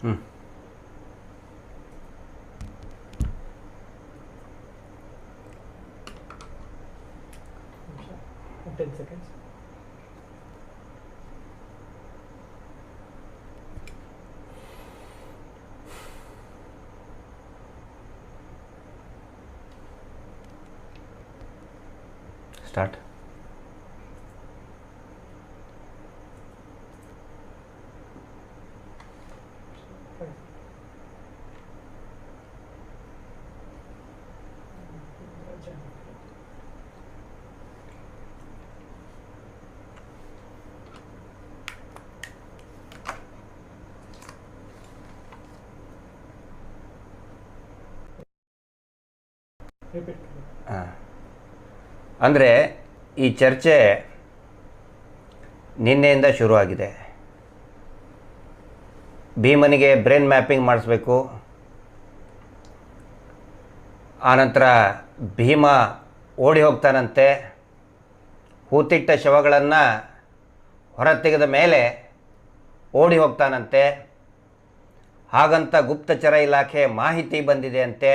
10 seconds. Start. ಅಂದರೆ ಈ ಚರ್ಚೆ ನಿನ್ನೆಯಿಂದ ಶುರುವಾಗಿದೆ. ಭೀಮನಿಗೆ ಬ್ರೈನ್ ಮ್ಯಾಪಿಂಗ್ ಮಾಡಿಸ್ಬೇಕು, ಆನಂತರ ಭೀಮ ಓಡಿ ಹೋಗ್ತಾನಂತೆ, ಹೂತಿಟ್ಟ ಶವಗಳನ್ನು ಹೊರತೆಗೆದ ಮೇಲೆ ಓಡಿ ಹೋಗ್ತಾನಂತೆ, ಹಾಗಂತ ಗುಪ್ತಚರ ಇಲಾಖೆ ಮಾಹಿತಿ ಬಂದಿದೆ ಅಂತೆ.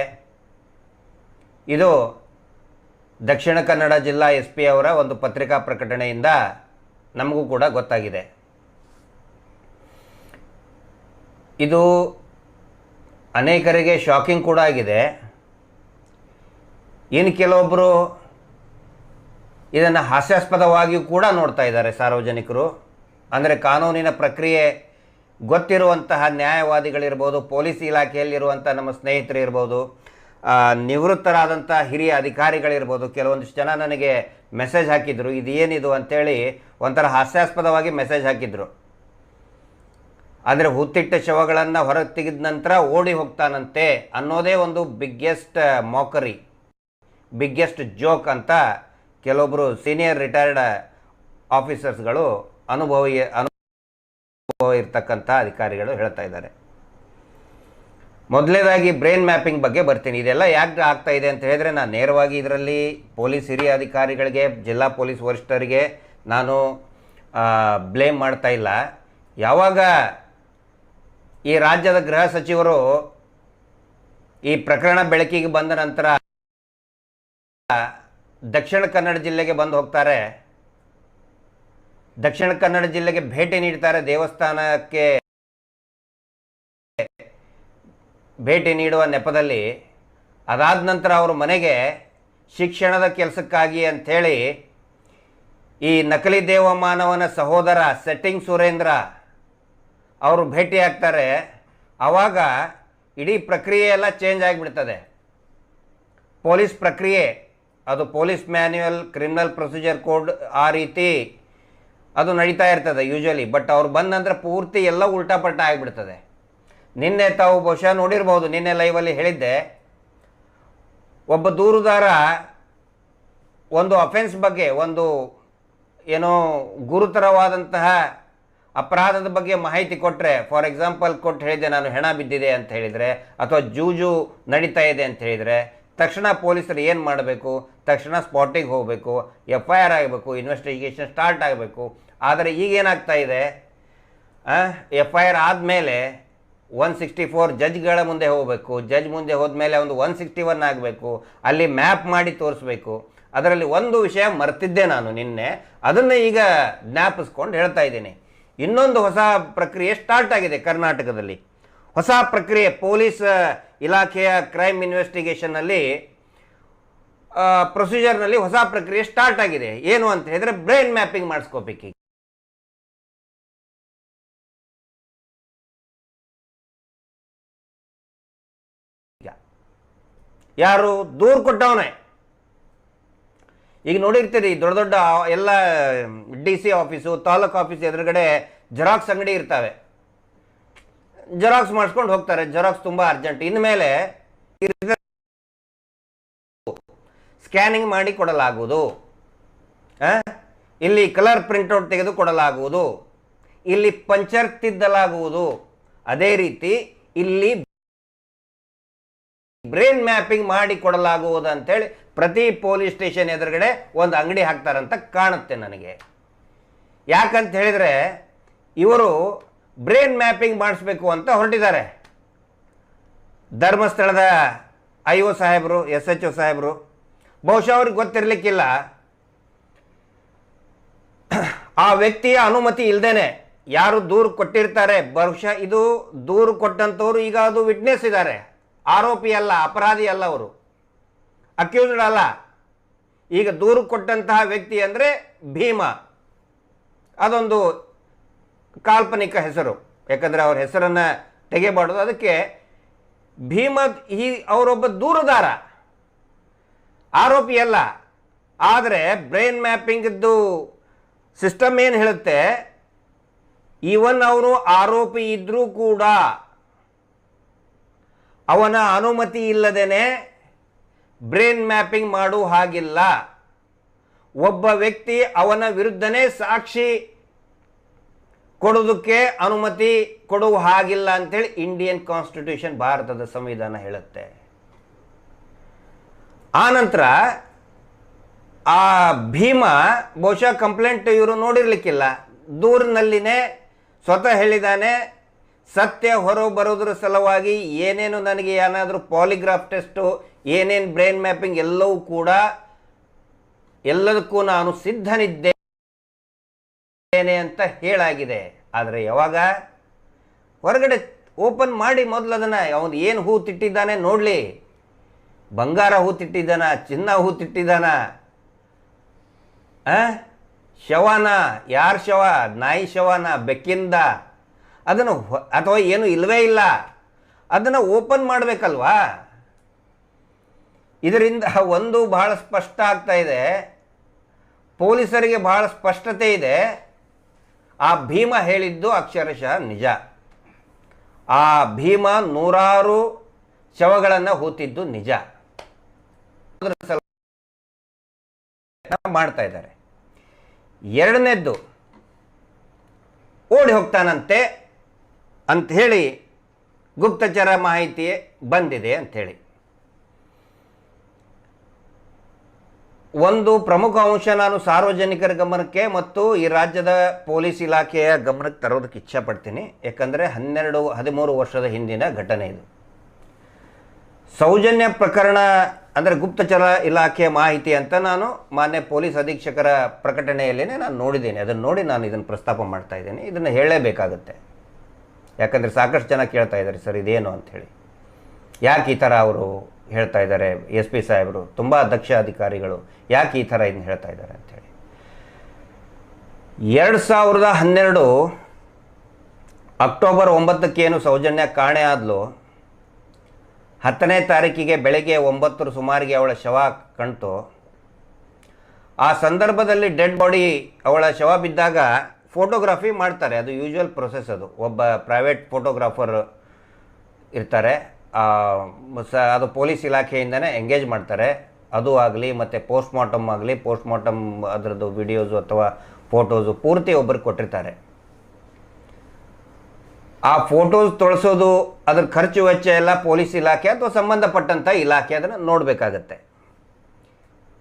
ಇದು ದಕ್ಷಿಣ ಕನ್ನಡ ಜಿಲ್ಲಾ ಎಸ್ ಪಿ ಅವರ ಒಂದು ಪತ್ರಿಕಾ ಪ್ರಕಟಣೆಯಿಂದ ನಮಗೂ ಕೂಡ ಗೊತ್ತಾಗಿದೆ. ಇದು ಅನೇಕರಿಗೆ ಶಾಕಿಂಗ್ ಕೂಡ ಆಗಿದೆ. ಇನ್ನು ಕೆಲವೊಬ್ಬರು ಇದನ್ನು ಹಾಸ್ಯಾಸ್ಪದವಾಗಿಯೂ ಕೂಡ ನೋಡ್ತಾ ಇದ್ದಾರೆ ಸಾರ್ವಜನಿಕರು. ಅಂದರೆ ಕಾನೂನಿನ ಪ್ರಕ್ರಿಯೆ ಗೊತ್ತಿರುವಂತಹ ನ್ಯಾಯವಾದಿಗಳಿರ್ಬೋದು, ಪೊಲೀಸ್ ಇಲಾಖೆಯಲ್ಲಿರುವಂಥ ನಮ್ಮ ಸ್ನೇಹಿತರು ಇರ್ಬೋದು, ನಿವೃತ್ತರಾದಂಥ ಹಿರಿಯ ಅಧಿಕಾರಿಗಳಿರ್ಬೋದು, ಕೆಲವೊಂದಿಷ್ಟು ಜನ ನನಗೆ ಮೆಸೇಜ್ ಹಾಕಿದ್ರು, ಇದು ಏನಿದು ಅಂಥೇಳಿ ಒಂಥರ ಹಾಸ್ಯಾಸ್ಪದವಾಗಿ ಮೆಸೇಜ್ ಹಾಕಿದ್ರು. ಅಂದರೆ ಹುತ್ತಿಟ್ಟ ಶವಗಳನ್ನು ಹೊರಗೆ ತೆಗೆದ ನಂತರ ಓಡಿ ಹೋಗ್ತಾನಂತೆ ಅನ್ನೋದೇ ಒಂದು ಬಿಗ್ಗೆಸ್ಟ್ ಮಾಕರಿ, ಬಿಗ್ಗೆಸ್ಟ್ ಜೋಕ್ ಅಂತ ಕೆಲವೊಬ್ಬರು ಸೀನಿಯರ್ ರಿಟೈರ್ಡ್ ಆಫೀಸರ್ಸ್ಗಳು ಅನುಭವ ಇರ್ತಕ್ಕಂಥ ಅಧಿಕಾರಿಗಳು ಹೇಳ್ತಾ ಇದ್ದಾರೆ. ಮೊದಲನೇದಾಗಿ ಬ್ರೈನ್ ಮ್ಯಾಪಿಂಗ್ ಬಗ್ಗೆ ಬರ್ತೀನಿ. ಇದೆಲ್ಲ ಯಾಕೆ ಆಗ್ತಾ ಇದೆ ಅಂತ ಹೇಳಿದ್ರೆ, ನಾನು ನೇರವಾಗಿ ಇದರಲ್ಲಿ ಪೊಲೀಸ್ ಹಿರಿಯ ಅಧಿಕಾರಿಗಳಿಗೆ, ಜಿಲ್ಲಾ ಪೊಲೀಸ್ ವರಿಷ್ಠರಿಗೆ ನಾನು ಬ್ಲೇಮ್ ಮಾಡ್ತಾ ಇಲ್ಲ. ಯಾವಾಗ ಈ ರಾಜ್ಯದ ಗೃಹ ಸಚಿವರು ಈ ಪ್ರಕರಣ ಬೆಳಕಿಗೆ ಬಂದ ನಂತರ ದಕ್ಷಿಣ ಕನ್ನಡ ಜಿಲ್ಲೆಗೆ ಬಂದು ಹೋಗ್ತಾರೆ, ದಕ್ಷಿಣ ಕನ್ನಡ ಜಿಲ್ಲೆಗೆ ಭೇಟಿ ನೀಡ್ತಾರೆ, ದೇವಸ್ಥಾನಕ್ಕೆ ಭೇಟಿ ನೀಡುವ ನೆಪದಲ್ಲಿ, ಅದಾದ ನಂತರ ಅವರು ಮನೆಗೆ ಶಿಕ್ಷಣದ ಕೆಲಸಕ್ಕಾಗಿ ಅಂಥೇಳಿ ಈ ನಕಲಿ ದೇವಮಾನವನ ಸಹೋದರ ಸೆಟ್ಟಿಂಗ್ ಸುರೇಂದ್ರ ಅವರು ಭೇಟಿ ಆಗ್ತಾರೆ. ಆವಾಗ ಇಡೀ ಪ್ರಕ್ರಿಯೆ ಎಲ್ಲ ಚೇಂಜ್ ಆಗಿಬಿಡ್ತದೆ. ಪೊಲೀಸ್ ಪ್ರಕ್ರಿಯೆ ಅದು police manual, criminal procedure code ಆ ರೀತಿ ಅದು ನಡೀತಾ ಇರ್ತದೆ ಯೂಶ್ವಲಿ. ಬಟ್ ಅವ್ರು ಬಂದ ನಂತರ ಪೂರ್ತಿ ಎಲ್ಲ ಉಲ್ಟಾಪಲ್ಟ ಆಗಿಬಿಡ್ತದೆ. ನಿನ್ನೆ ತಾವು ಬಹುಶಃ ನೋಡಿರ್ಬೋದು, ನಿನ್ನೆ ಲೈವಲ್ಲಿ ಹೇಳಿದ್ದೆ, ಒಬ್ಬ ದೂರುದಾರ ಒಂದು ಅಫೆನ್ಸ್ ಬಗ್ಗೆ, ಒಂದು ಏನೋ ಗುರುತರವಾದಂತಹ ಅಪರಾಧದ ಬಗ್ಗೆ ಮಾಹಿತಿ ಕೊಟ್ಟರೆ, ಫಾರ್ ಎಕ್ಸಾಂಪಲ್ ಕೊಟ್ಟು ಹೇಳಿದ್ದೆ, ನಾನು ಹೆಣ ಬಿದ್ದಿದೆ ಅಂತ ಹೇಳಿದರೆ ಅಥವಾ ಜೂಜು ನಡೀತಾ ಇದೆ ಅಂತ ಹೇಳಿದರೆ, ತಕ್ಷಣ ಪೊಲೀಸರು ಏನು ಮಾಡಬೇಕು? ತಕ್ಷಣ ಸ್ಪಾಟಿಗೆ ಹೋಗಬೇಕು, FIR ಆಗಬೇಕು, ಇನ್ವೆಸ್ಟಿಗೇಷನ್ ಸ್ಟಾರ್ಟ್ ಆಗಬೇಕು. ಆದರೆ ಈಗೇನಾಗ್ತಾ ಇದೆ, FIR ಆದಮೇಲೆ 164 ಜಡ್ಜ್ಗಳ ಮುಂದೆ ಹೋಗಬೇಕು, ಜಡ್ಜ್ ಮುಂದೆ ಹೋದ್ಮೇಲೆ ಒಂದು 161 ಆಗಬೇಕು, ಅಲ್ಲಿ ಮ್ಯಾಪ್ ಮಾಡಿ ತೋರಿಸ್ಬೇಕು. ಅದರಲ್ಲಿ ಒಂದು ವಿಷಯ ಮರ್ತಿದ್ದೆ ನಾನು ನಿನ್ನೆ, ಅದನ್ನು ಈಗ ಜ್ಞಾಪಿಸ್ಕೊಂಡು ಹೇಳ್ತಾ ಇದ್ದೀನಿ. ಇನ್ನೊಂದು ಹೊಸ ಪ್ರಕ್ರಿಯೆ ಸ್ಟಾರ್ಟ್ ಆಗಿದೆ ಕರ್ನಾಟಕದಲ್ಲಿ. ಹೊಸ ಪ್ರಕ್ರಿಯೆ ಪೊಲೀಸ್ ಇಲಾಖೆಯ ಕ್ರೈಮ್ ಇನ್ವೆಸ್ಟಿಗೇಷನ್ನಲ್ಲಿ ಪ್ರೊಸೀಜರ್ನಲ್ಲಿ ಹೊಸ ಪ್ರಕ್ರಿಯೆ ಸ್ಟಾರ್ಟ್ ಆಗಿದೆ. ಏನು ಅಂತ ಹೇಳಿದ್ರೆ, ಬ್ರೈನ್ ಮ್ಯಾಪಿಂಗ್ ಮಾಡಿಸ್ಕೋಬೇಕು. ಯಾರು ದೂರು ಕೊಟ್ಟವನೇ. ಈಗ ನೋಡಿರ್ತೀರಿ, ದೊಡ್ಡ ದೊಡ್ಡ ಎಲ್ಲ DC ಆಫೀಸು, ತಾಲೂಕು ಆಫೀಸ್ ಎದುರುಗಡೆ ಜೆರಾಕ್ಸ್ ಅಂಗಡಿ ಇರ್ತವೆ. ಜೆರಾಕ್ಸ್ ಮಾಡಿಸ್ಕೊಂಡು ಹೋಗ್ತಾರೆ, ಜೆರಾಕ್ಸ್ ತುಂಬ ಅರ್ಜೆಂಟ್. ಇನ್ಮೇಲೆ ಸ್ಕ್ಯಾನಿಂಗ್ ಮಾಡಿ ಕೊಡಲಾಗುವುದು, ಇಲ್ಲಿ ಕಲರ್ ಪ್ರಿಂಟ್ಔಟ್ ತೆಗೆದು ಕೊಡಲಾಗುವುದು, ಇಲ್ಲಿ ಪಂಚರ್ ತಿದ್ದಲಾಗುವುದು. ಅದೇ ರೀತಿ ಇಲ್ಲಿ ಬ್ರೈನ್ ಮ್ಯಾಪಿಂಗ್ ಮಾಡಿ ಕೊಡಲಾಗುವುದು ಅಂತೇಳಿ ಪ್ರತಿ ಪೊಲೀಸ್ ಸ್ಟೇಷನ್ ಎದುರುಗಡೆ ಒಂದು ಅಂಗಡಿ ಹಾಕ್ತಾರಂತ ಕಾಣುತ್ತೆ ನನಗೆ. ಯಾಕಂತ ಹೇಳಿದರೆ, ಇವರು ಬ್ರೈನ್ ಮ್ಯಾಪಿಂಗ್ ಮಾಡಿಸ್ಬೇಕು ಅಂತ ಹೊರಟಿದ್ದಾರೆ. ಧರ್ಮಸ್ಥಳದ IO ಸಾಹೇಬರು, SHO ಸಾಹೇಬರು, ಬಹುಶಃ ಅವ್ರಿಗೆ ಗೊತ್ತಿರಲಿಕ್ಕಿಲ್ಲ, ಆ ವ್ಯಕ್ತಿಯ ಅನುಮತಿ ಇಲ್ಲದೇನೆ ಯಾರು ದೂರು ಕೊಟ್ಟಿರ್ತಾರೆ, ಬಹುಶಃ ಇದು ದೂರು ಕೊಟ್ಟಂಥವ್ರು ಈಗ ಅದು ವಿಟ್ನೆಸ್ ಇದ್ದಾರೆ, ಆರೋಪಿ ಅಲ್ಲ, ಅಪರಾಧಿ ಅಲ್ಲ, ಅವರು ಅಕ್ಯೂಸ್ಡ್ ಅಲ್ಲ. ಈಗ ದೂರು ಕೊಟ್ಟಂತಹ ವ್ಯಕ್ತಿ ಅಂದರೆ ಭೀಮ. ಅದೊಂದು ಕಾಲ್ಪನಿಕ ಹೆಸರು, ಯಾಕಂದರೆ ಅವ್ರ ಹೆಸರನ್ನು ತೆಗೆಯಬಾರ್ದು. ಅದಕ್ಕೆ ಭೀಮ ಅವರೊಬ್ಬ ದೂರುದಾರ, ಆರೋಪಿ ಅಲ್ಲ. ಆದರೆ ಬ್ರೈನ್ ಮ್ಯಾಪಿಂಗ್ದು ಸಿಸ್ಟಮ್ ಏನು ಹೇಳುತ್ತೆ, ಈವನ್ ಅವನು ಆರೋಪಿ ಇದ್ರೂ ಕೂಡ ಅವನ ಅನುಮತಿ ಇಲ್ಲದೇನೆ ಬ್ರೈನ್ ಮ್ಯಾಪಿಂಗ್ ಮಾಡು ಹಾಗಿಲ್ಲ. ಒಬ್ಬ ವ್ಯಕ್ತಿ ಅವನ ವಿರುದ್ಧನೇ ಸಾಕ್ಷಿ ಕೊಡೋದಕ್ಕೆ ಅನುಮತಿ ಕೊಡುವ ಹಾಗಿಲ್ಲ ಅಂತೇಳಿ ಇಂಡಿಯನ್ ಕಾನ್ಸ್ಟಿಟ್ಯೂಷನ್, ಭಾರತದ ಸಂವಿಧಾನ ಹೇಳುತ್ತೆ. ಆನಂತರ ಆ ಭೀಮ ಬಹುಶಃ ಕಂಪ್ಲೇಂಟ್ ಇವರು ನೋಡಿರ್ಲಿಕ್ಕಿಲ್ಲ, ದೂರಿನಲ್ಲಿನೇ ಸ್ವತಃ ಹೇಳಿದ್ದಾನೆ, ಸತ್ಯ ಹೊರ ಬರೋದ್ರ ಸಲುವಾಗಿ ಏನೇನು ನನಗೆ ಏನಾದರೂ ಪಾಲಿಗ್ರಾಫ್ ಟೆಸ್ಟು, ಏನೇನು ಬ್ರೈನ್ ಮ್ಯಾಪಿಂಗ್ ಎಲ್ಲವೂ ಕೂಡ ಎಲ್ಲದಕ್ಕೂ ನಾನು ಸಿದ್ಧನಿದ್ದೇನೆ ಅಂತ ಹೇಳಾಗಿದೆ. ಆದರೆ ಯಾವಾಗ ಹೊರಗಡೆ ಓಪನ್ ಮಾಡಿ ಮೊದಲು ಅದನ್ನು ಅವನು ಏನು ಹೂ ತಿಟ್ಟಿದ್ದಾನೆ ನೋಡಲಿ, ಬಂಗಾರ ಹೂ ತಿಟ್ಟಿದ್ದಾನ, ಚಿನ್ನ ಹೂ ತಿಟ್ಟಿದ್ದಾನ, ಶವನ, ಯಾರ ಶವ, ನಾಯಿ ಶವನ, ಬೆಕ್ಕಿಂದ, ಅದನ್ನು ಅಥವಾ ಏನು ಇಲ್ಲವೇ ಇಲ್ಲ, ಅದನ್ನು ಓಪನ್ ಮಾಡಬೇಕಲ್ವಾ. ಇದರಿಂದ ಒಂದು ಬಹಳ ಸ್ಪಷ್ಟ ಆಗ್ತಾ ಇದೆ, ಪೊಲೀಸರಿಗೆ ಬಹಳ ಸ್ಪಷ್ಟತೆ ಇದೆ, ಆ ಭೀಮ ಹೇಳಿದ್ದು ಅಕ್ಷರಶಃ ನಿಜ. ಆ ಭೀಮ ನೂರಾರು ಶವಗಳನ್ನು ಹೂತಿದ್ದು ನಿಜ ಮಾಡ್ತಾ ಇದ್ದಾರೆ. ಎರಡನೇದ್ದು, ಓಡಿ ಹೋಗ್ತಾನಂತೆ ಅಂಥೇಳಿ ಗುಪ್ತಚರ ಮಾಹಿತಿ ಬಂದಿದೆ ಅಂಥೇಳಿ. ಒಂದು ಪ್ರಮುಖ ಅಂಶ ನಾನು ಸಾರ್ವಜನಿಕರ ಗಮನಕ್ಕೆ ಮತ್ತು ಈ ರಾಜ್ಯದ ಪೊಲೀಸ್ ಇಲಾಖೆಯ ಗಮನಕ್ಕೆ ತರೋದಕ್ಕೆ ಇಚ್ಛಪಡ್ತೀನಿ. ಯಾಕಂದರೆ 13 ವರ್ಷದ ಹಿಂದಿನ ಘಟನೆ ಇದು. ಸೌಜನ್ಯ ಪ್ರಕರಣ ಅಂದರೆ ಗುಪ್ತಚರ ಇಲಾಖೆಯ ಮಾಹಿತಿ ಅಂತ ನಾನು ಮಾನ್ಯ ಪೊಲೀಸ್ ಅಧೀಕ್ಷಕರ ಪ್ರಕಟಣೆಯಲ್ಲೇ ನಾನು ನೋಡಿದ್ದೇನೆ. ಅದನ್ನು ನೋಡಿ ನಾನು ಇದನ್ನು ಪ್ರಸ್ತಾಪ ಮಾಡ್ತಾ ಇದ್ದೇನೆ. ಇದನ್ನು ಹೇಳಲೇಬೇಕಾಗುತ್ತೆ, ಯಾಕಂದರೆ ಸಾಕಷ್ಟು ಜನ ಕೇಳ್ತಾ ಇದ್ದಾರೆ, ಸರ್ ಇದೇನು ಅಂಥೇಳಿ, ಯಾಕೆ ಈ ಥರ ಅವರು ಹೇಳ್ತಾ ಇದ್ದಾರೆ, SP ಸಾಹೇಬರು ತುಂಬ ದಕ್ಷ ಅಧಿಕಾರಿಗಳು, ಯಾಕೆ ಈ ಥರ ಇದನ್ನು ಹೇಳ್ತಾ ಇದ್ದಾರೆ ಅಂಥೇಳಿ. 2012 ಅಕ್ಟೋಬರ್ 9 ಸೌಜನ್ಯ ಕಾಣೆ ಆದಲು. 10ನೇ ತಾರೀಕಿಗೆ ಬೆಳಗ್ಗೆ 9 ಸುಮಾರಿಗೆ ಅವಳ ಶವ ಕಾಣ್ತು. ಆ ಸಂದರ್ಭದಲ್ಲಿ ಡೆಡ್ ಬಾಡಿ, ಅವಳ ಶವ ಬಿದ್ದಾಗ ಫೋಟೋಗ್ರಫಿ ಮಾಡ್ತಾರೆ, ಅದು ಯೂಶುವಲ್ ಪ್ರೊಸೆಸ್. ಅದು ಒಬ್ಬ ಪ್ರೈವೇಟ್ ಫೋಟೋಗ್ರಾಫರ್ ಇರ್ತಾರೆ, ಅದು ಪೊಲೀಸ್ ಇಲಾಖೆಯಿಂದನೇ ಎಂಗೇಜ್ ಮಾಡ್ತಾರೆ. ಅದು ಆಗಲಿ ಮತ್ತು ಪೋಸ್ಟ್ಮಾರ್ಟಮ್ ಆಗಲಿ, ಪೋಸ್ಟ್ಮಾರ್ಟಮ್ ಅದರದ್ದು ವಿಡಿಯೋಸು ಅಥವಾ ಫೋಟೋಸು ಪೂರ್ತಿ ಒಬ್ಬರಿಗೆ ಕೊಟ್ಟಿರ್ತಾರೆ. ಆ ಫೋಟೋಸ್ ತೊಳಸೋದು, ಅದ್ರ ಖರ್ಚು ವೆಚ್ಚ ಎಲ್ಲ ಪೊಲೀಸ್ ಇಲಾಖೆ ಅಥವಾ ಸಂಬಂಧಪಟ್ಟಂಥ ಇಲಾಖೆ ಅದನ್ನು ನೋಡಬೇಕಾಗತ್ತೆ.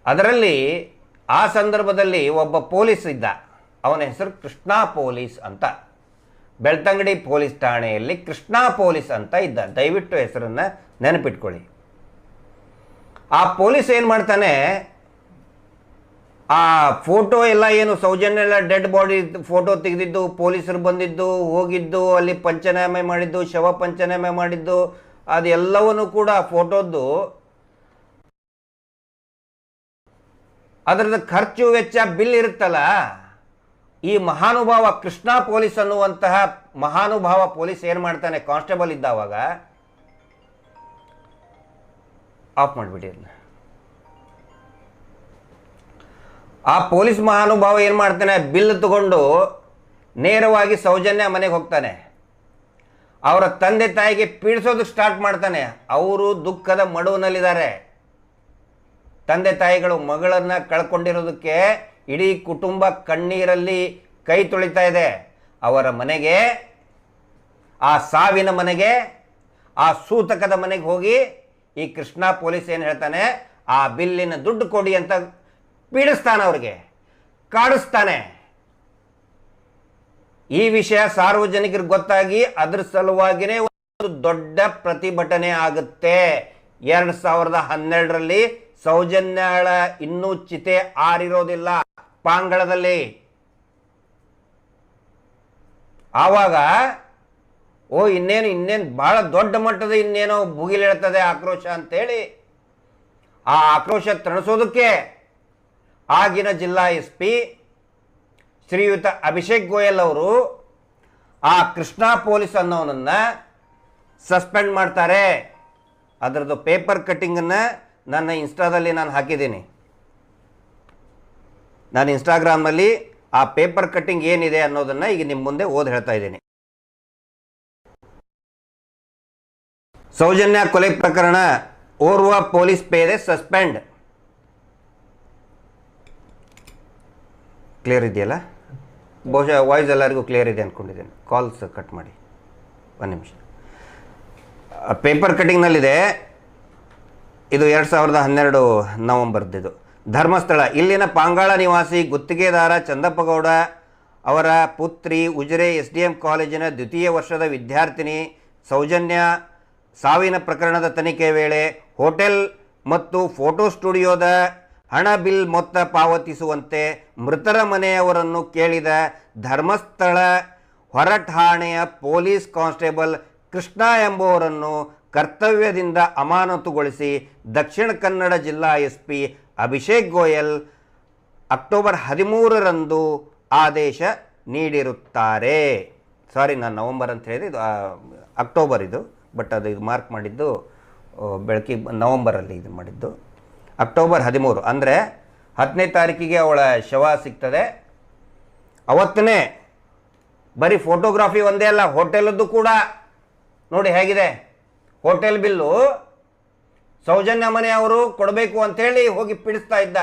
ಅದರಲ್ಲಿ ಆ ಸಂದರ್ಭದಲ್ಲಿ ಒಬ್ಬ ಪೊಲೀಸ್ ಇದ್ದ, ಅವನ ಹೆಸರು ಕೃಷ್ಣಾ ಪೊಲೀಸ್ ಅಂತ. ಬೆಳ್ತಂಗಡಿ ಪೊಲೀಸ್ ಠಾಣೆಯಲ್ಲಿ ಕೃಷ್ಣಾ ಪೊಲೀಸ್ ಅಂತ ಇದ್ದ, ದಯವಿಟ್ಟು ಹೆಸರನ್ನು ನೆನಪಿಟ್ಕೊಳ್ಳಿ. ಆ ಪೊಲೀಸ್ ಏನು ಮಾಡ್ತಾನೆ, ಆ ಫೋಟೋ ಎಲ್ಲ ಏನು ಸೌಜನ್ಯ ಎಲ್ಲ ಡೆಡ್ ಬಾಡಿ ಫೋಟೋ ತೆಗೆದಿದ್ದು, ಪೊಲೀಸರು ಬಂದಿದ್ದು, ಹೋಗಿದ್ದು, ಅಲ್ಲಿ ಪಂಚನಾಮೆ ಮಾಡಿದ್ದು, ಶವ ಪಂಚನಾಮೆ ಮಾಡಿದ್ದು, ಅದೆಲ್ಲವನ್ನೂ ಕೂಡ ಫೋಟೋದ್ದು ಅದರದ ಖರ್ಚು ವೆಚ್ಚ ಬಿಲ್ ಇರುತ್ತಲ್ಲ, ಈ ಮಹಾನುಭಾವ ಕೃಷ್ಣಾ ಪೊಲೀಸ್ ಅನ್ನುವಂತಹ ಮಹಾನುಭಾವ ಪೊಲೀಸ್ ಏನು ಮಾಡ್ತಾನೆ, ಕಾನ್ಸ್ಟೇಬಲ್ ಇದ್ದಾವಾಗ, ಆಫ್ ಮಾಡಿಬಿಡಿ ಅದನ್ನ. ಆ ಪೊಲೀಸ್ ಮಹಾನುಭಾವ ಏನು ಮಾಡ್ತಾನೆ, ಬಿಲ್ ತಗೊಂಡು ನೇರವಾಗಿ ಸೌಜನ್ಯ ಮನೆಗೆ ಹೋಗ್ತಾನೆ. ಅವರ ತಂದೆ ತಾಯಿಗೆ ಪೀಡಿಸೋದಕ್ಕೆ ಸ್ಟಾರ್ಟ್ ಮಾಡ್ತಾನೆ. ಅವರು ದುಃಖದ ಮಡುವಿನಲ್ಲಿದ್ದಾರೆ. ತಂದೆ ತಾಯಿಗಳು ಮಗಳನ್ನು ಕಳ್ಕೊಂಡಿರೋದಕ್ಕೆ ಇಡೀ ಕುಟುಂಬ ಕಣ್ಣೀರಲ್ಲಿ ಕೈ ತೊಳಿತಾ ಇದೆ. ಅವರ ಮನೆಗೆ, ಆ ಸಾವಿನ ಮನೆಗೆ, ಆ ಸೂತಕದ ಮನೆಗೆ ಹೋಗಿ ಈ ಕೃಷ್ಣಾ ಪೊಲೀಸ್ ಏನು ಹೇಳ್ತಾನೆ, ಆ ಬಿಲ್ಲಿನ ದುಡ್ಡು ಕೊಡಿ ಅಂತ ಪೀಡಿಸ್ತಾನೆ, ಅವ್ರಿಗೆ ಕಾಡಿಸ್ತಾನೆ. ಈ ವಿಷಯ ಸಾರ್ವಜನಿಕರಿಗೆ ಗೊತ್ತಾಗಿ ಅದ್ರ ಸಲುವಾಗಿನೇ ಒಂದು ದೊಡ್ಡ ಪ್ರತಿಭಟನೆ ಆಗುತ್ತೆ. 2012ರಲ್ಲಿ ಸೌಜನ್ಯಾಳ ಇನ್ನೂ ಚಿತೆ ಆರಿರೋದಿಲ್ಲ ಪಾಂಗಳದಲ್ಲಿ. ಆವಾಗ ಇನ್ನೇನು ಬಹಳ ದೊಡ್ಡ ಮಟ್ಟದ ಇನ್ನೇನೋ ಭುಗಿಲೇಳ್ತದೆ ಆಕ್ರೋಶ ಅಂತೇಳಿ ಆ ಆಕ್ರೋಶ ತಣಿಸೋದಕ್ಕೆ ಆಗಿನ ಜಿಲ್ಲಾ SP ಶ್ರೀಯುತ ಅಭಿಷೇಕ್ ಗೋಯಲ್ ಅವರು ಆ ಕೃಷ್ಣಾ ಪೊಲೀಸ್ ಅನ್ನೋನನ್ನ ಸಸ್ಪೆಂಡ್ ಮಾಡ್ತಾರೆ. ಅದರದ್ದು ಪೇಪರ್ ಕಟ್ಟಿಂಗನ್ನು ನನ್ನ ಇನ್ಸ್ಟಾದಲ್ಲಿ ನಾನು ಹಾಕಿದ್ದೀನಿ. ನಾನು ಇನ್ಸ್ಟಾಗ್ರಾಮ್ನಲ್ಲಿ ಆ ಪೇಪರ್ ಕಟ್ಟಿಂಗ್ ಏನಿದೆ ಅನ್ನೋದನ್ನು ಈಗ ನಿಮ್ಮ ಮುಂದೆ ಓದಿ ಹೇಳ್ತಾ ಇದ್ದೀನಿ. ಸೌಜನ್ಯ ಕೊಲೆ ಪ್ರಕರಣ, ಓರ್ವ ಪೊಲೀಸ್ ಪೇದೆ ಸಸ್ಪೆಂಡ್. ಕ್ಲಿಯರ್ ಇದೆಯಲ್ಲ? ಬಹುಶಃ ವಾಯ್ಸ್ ಎಲ್ಲರಿಗೂ ಕ್ಲಿಯರ್ ಇದೆ ಅಂದ್ಕೊಂಡಿದ್ದೇನೆ. ಕಾಲ್ಸ್ ಕಟ್ ಮಾಡಿ ಒಂದು ನಿಮಿಷ. ಪೇಪರ್ ಕಟ್ಟಿಂಗ್ನಲ್ಲಿದೆ. ಇದು 2012 ನವಂಬರ್ದಿದು. ಧರ್ಮಸ್ಥಳ, ಇಲ್ಲಿನ ಪಾಂಗಾಳ ನಿವಾಸಿ ಗುತ್ತಿಗೆದಾರ ಚಂದಪ್ಪಗೌಡ ಅವರ ಪುತ್ರಿ ಉಜಿರೆ SDM ಕಾಲೇಜಿನ ದ್ವಿತೀಯ ವರ್ಷದ ವಿದ್ಯಾರ್ಥಿನಿ ಸೌಜನ್ಯ ಸಾವಿನ ಪ್ರಕರಣದ ತನಿಖೆ ವೇಳೆ ಹೋಟೆಲ್ ಮತ್ತು ಫೋಟೋ ಸ್ಟುಡಿಯೋದ ಹಣ ಬಿಲ್ ಮೊತ್ತ ಪಾವತಿಸುವಂತೆ ಮೃತರ ಮನೆಯವರನ್ನು ಕೇಳಿದ ಧರ್ಮಸ್ಥಳ ಹೊರಠಾಣೆಯ ಪೊಲೀಸ್ ಕಾನ್ಸ್ಟೇಬಲ್ ಕೃಷ್ಣ ಎಂಬುವರನ್ನು ಕರ್ತವ್ಯದಿಂದ ಅಮಾನತುಗೊಳಿಸಿ ದಕ್ಷಿಣ ಕನ್ನಡ ಜಿಲ್ಲಾ SP ಅಭಿಷೇಕ್ ಗೋಯಲ್ ಅಕ್ಟೋಬರ್ 13ರಂದು ಆದೇಶ ನೀಡಿರುತ್ತಾರೆ. ಸಾರಿ, ನಾನು ನವಂಬರ್ ಅಂತ ಹೇಳಿದೆ, ಇದು ಅಕ್ಟೋಬರ್ ಇದು, ಬಟ್ ಅದು ಇದು ಮಾರ್ಕ್ ಮಾಡಿದ್ದು ಬೆಳಕಿಗೆ ನವಂಬರಲ್ಲಿ ಇದು ಮಾಡಿದ್ದು. ಅಕ್ಟೋಬರ್ 13 ಅಂದರೆ 10ನೇ ತಾರೀಕಿಗೆ ಅವಳ ಶವ ಸಿಗ್ತದೆ. ಅವತ್ತನೇ ಬರೀ ಫೋಟೋಗ್ರಾಫಿ ಒಂದೇ ಅಲ್ಲ, ಹೋಟೆಲದ್ದು ಕೂಡ ನೋಡಿ ಹೇಗಿದೆ. ಹೋಟೆಲ್ ಬಿಲ್ಲು ಸೌಜನ್ಯ ಮನೆಯವರು ಕೊಡಬೇಕು ಅಂತೇಳಿ ಹೋಗಿ ಪಿಡಿಸ್ತಾ ಇದ್ದ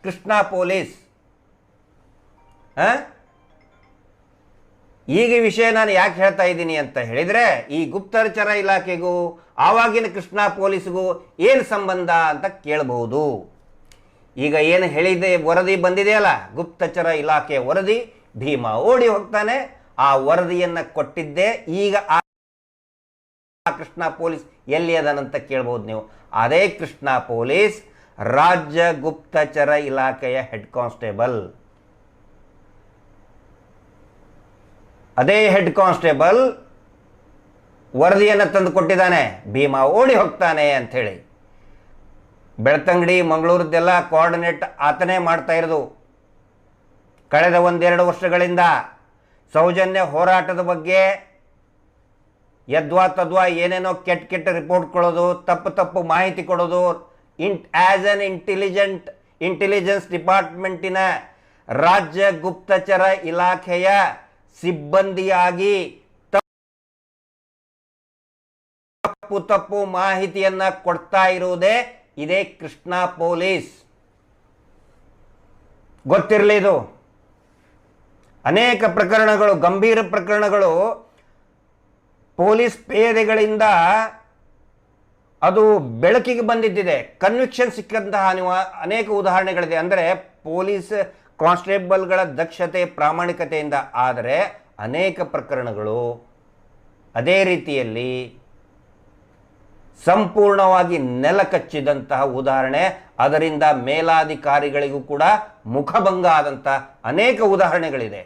ಕೃಷ್ಣ ಪೊಲೀಸ್. ಈಗ ವಿಷಯ ನಾನು ಯಾಕೆ ಹೇಳ್ತಾ ಇದ್ದೀನಿ ಅಂತ ಹೇಳಿದರೆ, ಈ ಗುಪ್ತಚರ ಇಲಾಖೆಗೂ ಆವಾಗಿನ ಕೃಷ್ಣ ಪೊಲೀಸ್ಗೂ ಏನು ಸಂಬಂಧ ಅಂತ ಕೇಳಬಹುದು. ಈಗ ಏನು ಹೇಳಿದೆ, ವರದಿ ಬಂದಿದೆಯಲ್ಲ, ಗುಪ್ತಚರ ಇಲಾಖೆ ವರದಿ, ಭೀಮಾ ಓಡಿ ಹೋಗ್ತಾನೆ. ಆ ವರದಿಯನ್ನು ಕೊಟ್ಟಿದ್ದೆ ಈಗ ಆ ಕೃಷ್ಣ ಪೊಲೀಸ್ ಎಲ್ಲಿ ಅದನಂತ ಕೇಳ್ಬೋದು ನೀವು. ಅದೇ ಕೃಷ್ಣ ಪೊಲೀಸ್ ರಾಜ್ಯ ಗುಪ್ತಚರ ಇಲಾಖೆಯ ಹೆಡ್ ಕಾನ್ಸ್ಟೇಬಲ್. ಅದೇ ಹೆಡ್ ಕಾನ್ಸ್ಟೇಬಲ್ ವರದಿಯನ್ನು ತಂದು ಕೊಟ್ಟಿದ್ದಾನೆ, ಭೀಮಾ ಓಡಿ ಹೋಗ್ತಾನೆ ಅಂಥೇಳಿ. ಬೆಳ್ತಂಗಡಿ ಮಂಗಳೂರದ್ದೆಲ್ಲ ಕೋಆರ್ಡಿನೇಟ್ ಆತನೇ ಮಾಡ್ತಾ ಇರೋದು ಕಳೆದ 1-2 ವರ್ಷಗಳಿಂದ. ಸೌಜನ್ಯ ಹೋರಾಟದ ಬಗ್ಗೆ ಯದ್ವಾ ತದ್ವಾ ಏನೇನೋ ಕೆಟ್ಟ ರಿಪೋರ್ಟ್ ಕೊಡೋದು, ತಪ್ಪು ಮಾಹಿತಿ ಕೊಡೋದು, ಆ್ಯಸ್ ಅನ್ ಇಂಟೆಲಿಜೆನ್ಸ್ ಡಿಪಾರ್ಟ್ಮೆಂಟಿನ ರಾಜ್ಯ ಗುಪ್ತಚರ ಇಲಾಖೆಯ ಸಿಬ್ಬಂದಿಯಾಗಿ ತಪ್ಪು ಮಾಹಿತಿಯನ್ನ ಕೊಡ್ತಾ ಇರುವುದೇ ಇದೇ ಕೃಷ್ಣ ಪೊಲೀಸ್. ಗೊತ್ತಿರಲಿ ಇದು. ಅನೇಕ ಪ್ರಕರಣಗಳು, ಗಂಭೀರ ಪ್ರಕರಣಗಳು ಪೊಲೀಸ್ ಪೇದೆಗಳಿಂದ ಅದು ಬೆಳಕಿಗೆ ಬಂದಿದ್ದಿದೆ. ಕನ್ವಿಕ್ಷನ್ ಸಿಕ್ಕಂತಹ ಅನೇಕ ಉದಾಹರಣೆಗಳಿದೆ. ಅಂದರೆ ಪೊಲೀಸ್ ಕಾನ್ಸ್ಟೇಬಲ್ಗಳ ದಕ್ಷತೆ ಪ್ರಾಮಾಣಿಕತೆಯಿಂದ. ಆದರೆ ಅನೇಕ ಪ್ರಕರಣಗಳು ಅದೇ ರೀತಿಯಲ್ಲಿ ಸಂಪೂರ್ಣವಾಗಿ ನೆಲ ಕಚ್ಚಿದಂತಹ ಉದಾಹರಣೆ, ಅದರಿಂದ ಮೇಲಾಧಿಕಾರಿಗಳಿಗೂ ಕೂಡ ಮುಖಭಂಗ ಆದಂತಹ ಅನೇಕ ಉದಾಹರಣೆಗಳಿದೆ.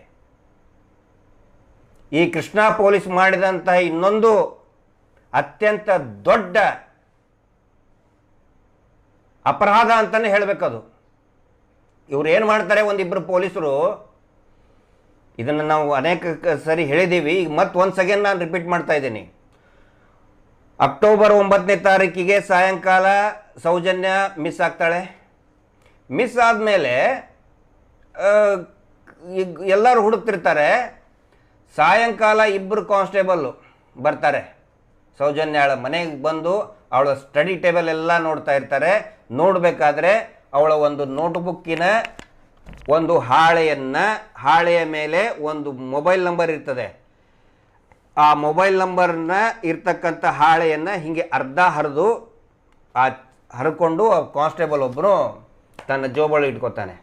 ಈ ಕೃಷ್ಣ ಪೊಲೀಸ್ ಮಾಡಿದಂತಹ ಇನ್ನೊಂದು ಅತ್ಯಂತ ದೊಡ್ಡ ಅಪರಾಧ ಅಂತಾನೆ ಹೇಳಬೇಕದು. ಇವ್ರು ಏನು ಮಾಡ್ತಾರೆ, ಒಂದಿಬ್ಬರು ಪೊಲೀಸರು, ಇದನ್ನು ನಾವು ಅನೇಕ ಸರಿ ಹೇಳಿದ್ದೀವಿ, ಈಗ ಮತ್ತೆ ಒನ್ಸ್ ಅಗೇನ್ ನಾನು ರಿಪೀಟ್ ಮಾಡ್ತಾ ಇದ್ದೀನಿ. ಅಕ್ಟೋಬರ್ 9ನೇ ತಾರೀಕಿಗೆ ಸಾಯಂಕಾಲ ಸೌಜನ್ಯ ಮಿಸ್ ಆಗ್ತಾಳೆ. ಮಿಸ್ ಆದಮೇಲೆ ಎಲ್ಲರೂ ಹುಡುಕ್ತಿರ್ತಾರೆ. ಸಾಯಂಕಾಲ ಇಬ್ಬರು ಕಾನ್ಸ್ಟೇಬಲ್ಲು ಬರ್ತಾರೆ. ಸೌಜನ್ಯಾಳ ಮನೆಗೆ ಬಂದು ಅವಳ ಸ್ಟಡಿ ಟೇಬಲ್ ಎಲ್ಲ ನೋಡ್ತಾ ಇರ್ತಾರೆ. ನೋಡಬೇಕಾದ್ರೆ ಅವಳ ಒಂದು ನೋಟ್ಬುಕ್ಕಿನ ಒಂದು ಹಾಳೆಯ ಮೇಲೆ ಒಂದು ಮೊಬೈಲ್ ನಂಬರ್ ಇರ್ತದೆ. ಆ ಮೊಬೈಲ್ ನಂಬರ್ನ ಇರ್ತಕ್ಕಂಥ ಹಾಳೆಯನ್ನು ಹೀಗೆ ಅರ್ಧ ಹರಿಕೊಂಡು ಕಾನ್ಸ್ಟೇಬಲ್ ಒಬ್ಬನು ತನ್ನ ಜೋಬಳಿ ಇಟ್ಕೋತಾನೆ.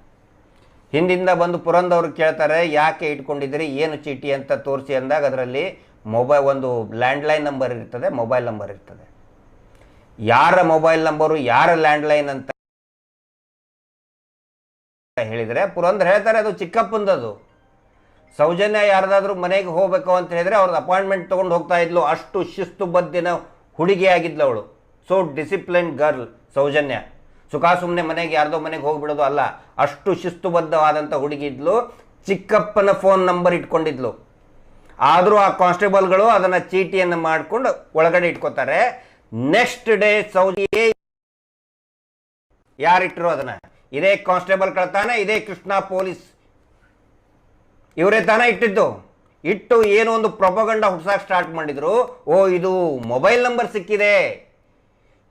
ಹಿಂದಿಂದ ಬಂದು ಪುರಂದವ್ರು ಕೇಳ್ತಾರೆ ಯಾಕೆ ಇಟ್ಕೊಂಡಿದ್ದೀರಿ, ಏನು ಚೀಟಿ ಅಂತ ತೋರಿಸಿ ಅಂದಾಗ ಅದರಲ್ಲಿ ಒಂದು ಲ್ಯಾಂಡ್ಲೈನ್ ನಂಬರ್ ಇರ್ತದೆ, ಮೊಬೈಲ್ ನಂಬರ್ ಇರ್ತದೆ. ಯಾರ ಮೊಬೈಲ್ ನಂಬರು ಯಾರ ಲ್ಯಾಂಡ್ಲೈನ್ ಅಂತ ಹೇಳಿದರೆ ಪುರಂದರ್ ಹೇಳ್ತಾರೆ ಅದು ಚಿಕ್ಕಪ್ಪಂದದು. ಸೌಜನ್ಯ ಯಾರ್ದಾದ್ರೂ ಮನೆಗೆ ಹೋಗ್ಬೇಕು ಅಂತ ಹೇಳಿದ್ರೆ ಅವ್ರದ್ದು ಅಪಾಯಿಂಟ್ಮೆಂಟ್ ತೊಗೊಂಡು ಹೋಗ್ತಾ ಇದ್ಲು. ಅಷ್ಟು ಶಿಸ್ತುಬದ್ಧಿನ ಹುಡುಗಿಯಾಗಿದ್ಲು ಅವಳು. So discipline girl Soujanya. ಸುಖ ಸುಮ್ಮನೆ ಮನೆಗೆ ಯಾರ್ದೋ ಮನೆಗೆ ಹೋಗ್ಬಿಡೋದು ಅಲ್ಲ, ಅಷ್ಟು ಶಿಸ್ತುಬದ್ಧವಾದಂಥ ಹುಡುಗಿ ಇದ್ಲು. ಚಿಕ್ಕಪ್ಪನ ಫೋನ್ ನಂಬರ್ ಇಟ್ಕೊಂಡಿದ್ಲು. ಆದರೂ ಆ ಕಾನ್ಸ್ಟೇಬಲ್ಗಳು ಅದನ್ನು ಚೀಟಿಯನ್ನು ಮಾಡಿಕೊಂಡು ಒಳಗಡೆ ಇಟ್ಕೋತಾರೆ. ನೆಕ್ಸ್ಟ್ ಡೇ ಸೌಜನ್ಯ ಯಾರಿಟ್ಟರು ಅದನ್ನು? ಇದೇ ಕಾನ್ಸ್ಟೇಬಲ್ ತಾನೆ, ಇದೇ ಕೃಷ್ಣ ಪೊಲೀಸ್ ಇವರೇ ತಾನೇ ಇಟ್ಟಿದ್ದು. ಇಟ್ಟು ಏನೋ ಒಂದು ಪ್ರೊಪಗಂಡ ಹುಡ್ಸಕ್ಕೆ ಸ್ಟಾರ್ಟ್ ಮಾಡಿದ್ರು. ಓ ಇದು ಮೊಬೈಲ್ ನಂಬರ್ ಸಿಕ್ಕಿದೆ,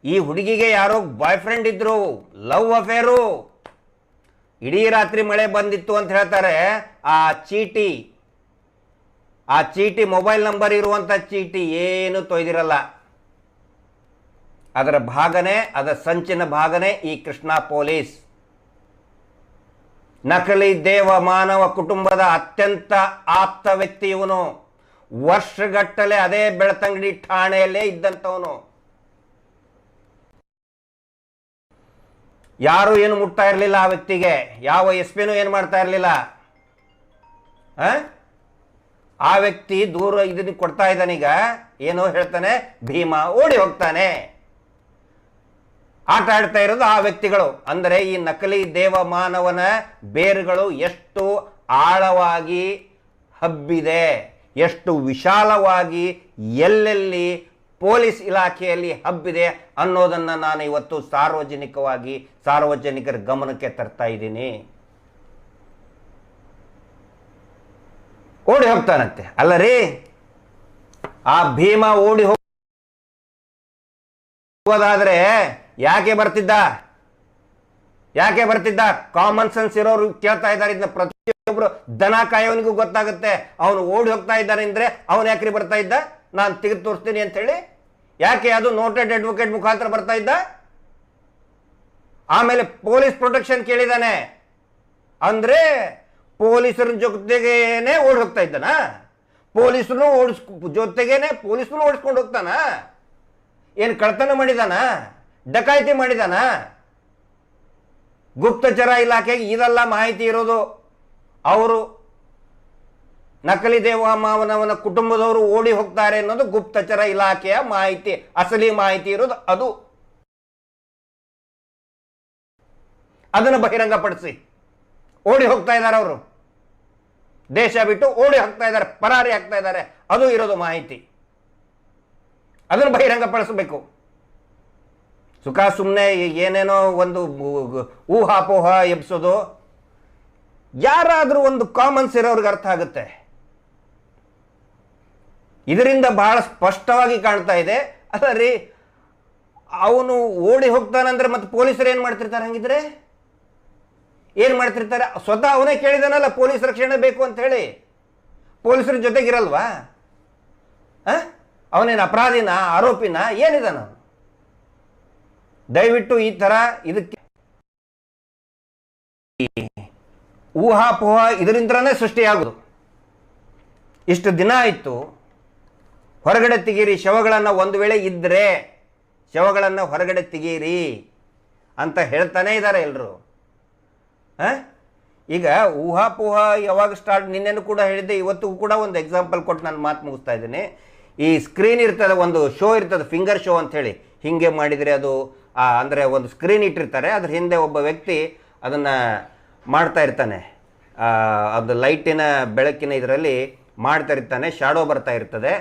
ಈ ಹುಡುಗಿಗೆ ಯಾರೋ ಬಾಯ್ ಫ್ರೆಂಡ್ ಇದ್ರು, ಲವ್ ಅಫೇರು, ಇಡೀ ರಾತ್ರಿ ಮಳೆ ಬಂದಿತ್ತು ಅಂತ ಹೇಳ್ತಾರೆ. ಆ ಚೀಟಿ ಮೊಬೈಲ್ ನಂಬರ್ ಇರುವಂಥ ಚೀಟಿ ಏನು ತೊಯ್ದಿರಲ್ಲ. ಅದರ ಭಾಗನೇ, ಅದರ ಸಂಚಿನ ಭಾಗನೇ ಈ ಕೃಷ್ಣ ಪೊಲೀಸ್. ನಕಲಿ ದೇವ ಮಾನವ ಕುಟುಂಬದ ಅತ್ಯಂತ ಆಪ್ತ ವ್ಯಕ್ತಿ ಇವನು. ವರ್ಷಗಟ್ಟಲೆ ಅದೇ ಬೆಳ್ತಂಗಡಿ ಠಾಣೆಯಲ್ಲೇ ಇದ್ದಂಥವನು. ಯಾರು ಏನು ಮುಟ್ತಾ ಇರಲಿಲ್ಲ ಆ ವ್ಯಕ್ತಿಗೆ. ಯಾವ ಎಸ್.ಪಿನೂ ಏನು ಮಾಡ್ತಾ ಇರಲಿಲ್ಲ. ಆ ವ್ಯಕ್ತಿ ದೂರ ಇದನ್ನು ಕೊಡ್ತಾ ಇದ್ದಾನೀಗ. ಏನೋ ಹೇಳ್ತಾನೆ, ಭೀಮಾ ಓಡಿ ಹೋಗ್ತಾನೆ. ಆಟ ಆಡ್ತಾ ಇರೋದು ಆ ವ್ಯಕ್ತಿಗಳು. ಅಂದರೆ ಈ ನಕಲಿ ದೇವ ಮಾನವನ ಬೇರುಗಳು ಎಷ್ಟು ಆಳವಾಗಿ ಹಬ್ಬಿದೆ, ಎಷ್ಟು ವಿಶಾಲವಾಗಿ ಎಲ್ಲೆಲ್ಲಿ ಪೊಲೀಸ್ ಇಲಾಖೆಯಲ್ಲಿ ಹಬ್ಬಿದೆ ಅನ್ನೋದನ್ನು ನಾನು ಇವತ್ತು ಸಾರ್ವಜನಿಕರ ಗಮನಕ್ಕೆ ತರ್ತಾ ಇದ್ದೀನಿ. ಓಡಿ ಹೋಗ್ತಾನಂತೆ. ಅಲ್ಲ ರೀ, ಆ ಭೀಮ ಓಡಿ ಹೋಗೋದಾದ್ರೆ ಯಾಕೆ ಬರ್ತಿದ್ದ? ಕಾಮನ್ ಸೆನ್ಸ್ ಇರೋರು ಕೇಳ್ತಾ ಇದ್ದಾರೆ ಇದನ್ನ. ಪ್ರತಿಯೊಬ್ಬರು ದನ ಕಾಯೋನಿಗೂ ಗೊತ್ತಾಗುತ್ತೆ ಅವನು ಓಡಿ ಹೋಗ್ತಾ ಇದ್ದಾನೆ ಅಂದ್ರೆ ಅವನು ಯಾಕ್ರಿ ಬರ್ತಾ ಇದ್ದ, ನಾನು ತೆಗೆದು ತೋರಿಸ್ತೀನಿ ಅಂತ ಹೇಳಿ. ಯಾಕೆ ಅದು ನೋಟೆಡ್ ಅಡ್ವೊಕೇಟ್ ಮುಖಾಂತರ ಬರ್ತಾ ಇದ್ದ. ಆಮೇಲೆ ಪೊಲೀಸ್ ಪ್ರೊಟೆಕ್ಷನ್ ಕೇಳಿದಾನೆ ಅಂದ್ರೆ ಪೊಲೀಸರ ಜೊತೆಗೇನೆ ಓಡಿ ಹೋಗ್ತಾ ಇದ್ದಾನ. ಪೊಲೀಸರು ಜೊತೆಗೇನೆ ಪೊಲೀಸರು ಓಡಿಸ್ಕೊಂಡು ಹೋಗ್ತಾನ. ಏನು ಕಳ್ತನ ಮಾಡಿದಾನ, ಡಕಾಯಿತಿ ಮಾಡಿದಾನ? ಗುಪ್ತಚರ ಇಲಾಖೆಗೆ ಇದೆಲ್ಲ ಮಾಹಿತಿ ಇರೋದು. ಅವರು ನಕಲಿ ದೇವಮಾನವನ ಕುಟುಂಬದವರು ಓಡಿ ಹೋಗ್ತಾರೆ ಅನ್ನೋದು ಗುಪ್ತಚರ ಇಲಾಖೆಯ ಮಾಹಿತಿ, ಅಸಲಿ ಮಾಹಿತಿ ಇರೋದು ಅದು. ಅದನ್ನು ಬಹಿರಂಗಪಡಿಸಿ ಓಡಿ ಹೋಗ್ತಾ ಇದ್ದಾರೆ ಅವರು. ದೇಶ ಬಿಟ್ಟು ಓಡಿ ಹೋಗ್ತಾ ಇದ್ದಾರೆ, ಪರಾರಿ ಆಗ್ತಾ ಇದ್ದಾರೆ, ಅದು ಇರೋದು ಮಾಹಿತಿ. ಅದನ್ನು ಬಹಿರಂಗಪಡಿಸಬೇಕು. ಸುಖ ಸುಮ್ಮನೆ ಏನೇನೋ ಒಂದು ಊಹಾಪೋಹ ಎಬ್ಸೋದು ಯಾರಾದರೂ ಒಂದು ಕಾಮನ್ಸ್ ಇರೋರಿಗೆ ಅರ್ಥ ಆಗುತ್ತೆ. ಇದರಿಂದ ಬಹಳ ಸ್ಪಷ್ಟವಾಗಿ ಕಾಣ್ತಾ ಇದೆ. ಅಲ್ಲ ರೀ, ಅವನು ಓಡಿ ಹೋಗ್ತಾನಂದ್ರೆ ಮತ್ತೆ ಪೊಲೀಸರು ಏನು ಮಾಡ್ತಿರ್ತಾರೆ? ಹಂಗಿದ್ರೆ ಏನು ಮಾಡ್ತಿರ್ತಾರೆ? ಸ್ವತಃ ಅವನೇ ಕೇಳಿದಾನಲ್ಲ ಪೊಲೀಸ್ ರಕ್ಷಣೆ ಬೇಕು ಅಂತ ಹೇಳಿ. ಪೊಲೀಸರ ಜೊತೆಗಿರಲ್ವಾ? ಅವನೇನು ಅಪರಾಧಿನ, ಆರೋಪಿನ, ಏನಿದಾನ? ದಯವಿಟ್ಟು ಈ ಥರ ಇದಕ್ಕೆ ಊಹಾಪೋಹ ಇದರಿಂದನೇ ಸೃಷ್ಟಿಯಾಗೋದು. ಇಷ್ಟು ದಿನ ಆಯಿತು, ಹೊರಗಡೆ ತೆಗೀರಿ ಶವಗಳನ್ನು, ಒಂದು ವೇಳೆ ಇದ್ದರೆ ಶವಗಳನ್ನು ಹೊರಗಡೆ ತೆಗೀರಿ ಅಂತ ಹೇಳ್ತಾನೆ ಇದ್ದಾರೆ ಎಲ್ಲರೂ. ಈಗ ಊಹಾಪೋಹ ಯಾವಾಗ ಸ್ಟಾರ್ಟ್, ನಿನ್ನೆನೂ ಕೂಡ ಹೇಳಿದ್ದೆ, ಇವತ್ತಿಗೂ ಕೂಡ ಒಂದು ಎಕ್ಸಾಂಪಲ್ ಕೊಟ್ಟು ನಾನು ಮಾತು ಮುಗಿಸ್ತಾ ಇದ್ದೀನಿ. ಈ ಸ್ಕ್ರೀನ್ ಇರ್ತದೆ, ಒಂದು ಶೋ ಇರ್ತದೆ ಫಿಂಗರ್ ಶೋ ಅಂತ ಹೇಳಿ. ಹೀಗೆ ಮಾಡಿದರೆ ಅದು ಅಂದರೆ ಒಂದು ಸ್ಕ್ರೀನ್ ಇಟ್ಟಿರ್ತಾರೆ, ಅದ್ರ ಹಿಂದೆ ಒಬ್ಬ ವ್ಯಕ್ತಿ ಅದನ್ನು ಮಾಡ್ತಾ ಇರ್ತಾನೆ. ಅದು ಲೈಟಿನ ಬೆಳಕಿನ ಇದರಲ್ಲಿ ಮಾಡ್ತಾ ಇರ್ತಾನೆ, ಶಾಡೋ ಬರ್ತಾ ಇರ್ತದೆ.